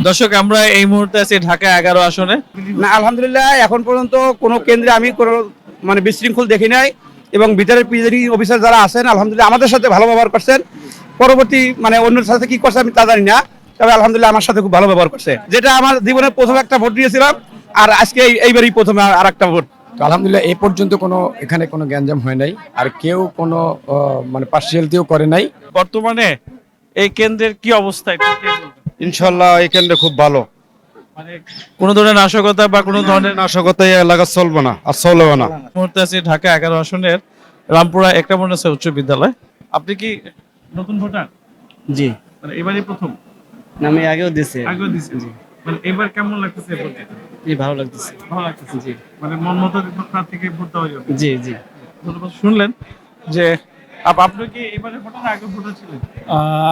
দর্শক, আমরা এই মুহূর্তে আছি ঢাকা 11 আসনে। না, আলহামদুলিল্লাহ এখন পর্যন্ত কোনো কেন্দ্রে আমি কোনো মানে বিশৃঙ্খল দেখি নাই, এবং ভিতরের প্রিজাইডিং অফিসার যারা আছেন আলহামদুলিল্লাহ আমাদের সাথে ভালো ব্যবহার করছেন। পরবর্তী মানে অন্যের সাথে কি করছে আমি তা জানি না, তবে আলহামদুলিল্লাহ আমার সাথে খুব ভালো ব্যবহার করছে, যেটা আমার জীবনের প্রথম একটা ভোট দিয়েছিলাম, আর আজকে এইবারই প্রথমে আর একটা ভোট। তো আলহামদুলিল্লাহ এই পর্যন্ত এখানে কোনো গ্যাঞ্জাম হয় নাই, আর কেউ কোনো মানে পার্সিয়ালিটিও করে নাই। বর্তমানে এই কেন্দ্রের কি অবস্থা একটু কি বলবেন? ইনশাল্লাহ এই কেন্দ্রে খুব ভালো। মানে কোনো ধরনের নাশকতা বা কোনো ধরনের নাশকতা এই এলাকা চলবে না, আর চলবে না। মুহূর্তে আছি ঢাকা 11 আসনের রামপুরা একরামুন্নাসা উচ্চ বিদ্যালয়। আপনি কি নতুন ভোটার? জি, মানে এবারই প্রথম? না, আমি আগেও দিছি। আগেও দিছেন? মানে এবার কেমন লাগতেছে ভোট দিতে? জি, ভালো লাগতেছে। ভালো লাগতেছে? জি মানে মন মতো প্রার্থীকে ভোট দেওয়া যাবে? জি জি। ধন্যবাদ। শুনলেন যে আপনি কি এবারে ভোটার, আগে ভোটার ছিলেন?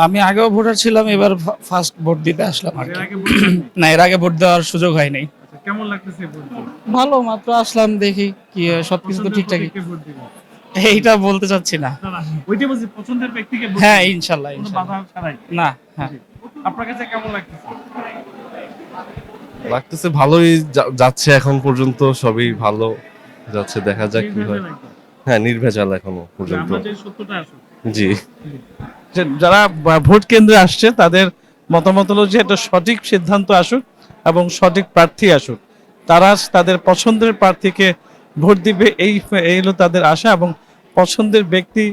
আমি আগেও ভোটার ছিলাম, এবার ফার্স্ট ভোট দিতে আসলাম আর এর কি। আগে ভোট দেননি? না, এর আগে ভোট দেওয়ার সুযোগ হয়নি। আচ্ছা, কেমন লাগতেছে ভোট দিয়ে? ভালো, মাত্র আসলাম, দেখি কি সবকিছু তো পছন্দের ঠিকঠাকই। প্রতীকে ভোট দিবেন? এইটা বলতে চাচ্ছি না। না, না, ওইটাই বলছি, পছন্দের ব্যক্তিকে ভোট হ্যাঁ, দিবেন। ইনশাল্লাহ কোনো ইনশাল্লাহ। বাধা ছাড়াই? না, হ্যাঁ। আপনার কাছে কেমন লাগতেছে? লাগতেছে ভালোই যাচ্ছে এখন পর্যন্ত, সবই ভালো যাচ্ছে, দেখা যাক কি হয়। নির্ভেজাল একদম। হ্যাঁ, নির্ভেজাল এখনো পর্যন্ত। আমরা যে সত্যটা আসুক। জি। যে যারা ভোট কেন্দ্রে আসছে তাদের মতামত হলো যে এটা সঠিক সিদ্ধান্ত আসুক এবং সঠিক প্রার্থী আসুক, তারা তাদের পছন্দের প্রার্থীকে ভোট দিবে, এই হলো তাদের আশা, এবং পছন্দের ব্যক্তি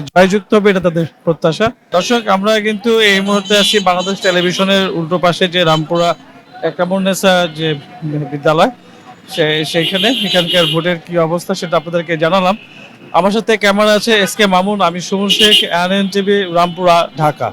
জয়যুক্ত হবে, এটা তাদের প্রত্যাশা। দর্শক, আমরা কিন্তু এই মুহূর্তে আছি বাংলাদেশ টেলিভিশনের উল্টো পাশে যে রামপুরা একরামুন্নাসা যে বিদ্যালয়, সেইখানে এখানকার ভোটের কি অবস্থা সেটা আপনাদেরকে জানালাম। আমার সাথে ক্যামেরা আছে এস কে মামুন, আমি সুমন শেখ, ANN TV, রামপুরা, ঢাকা।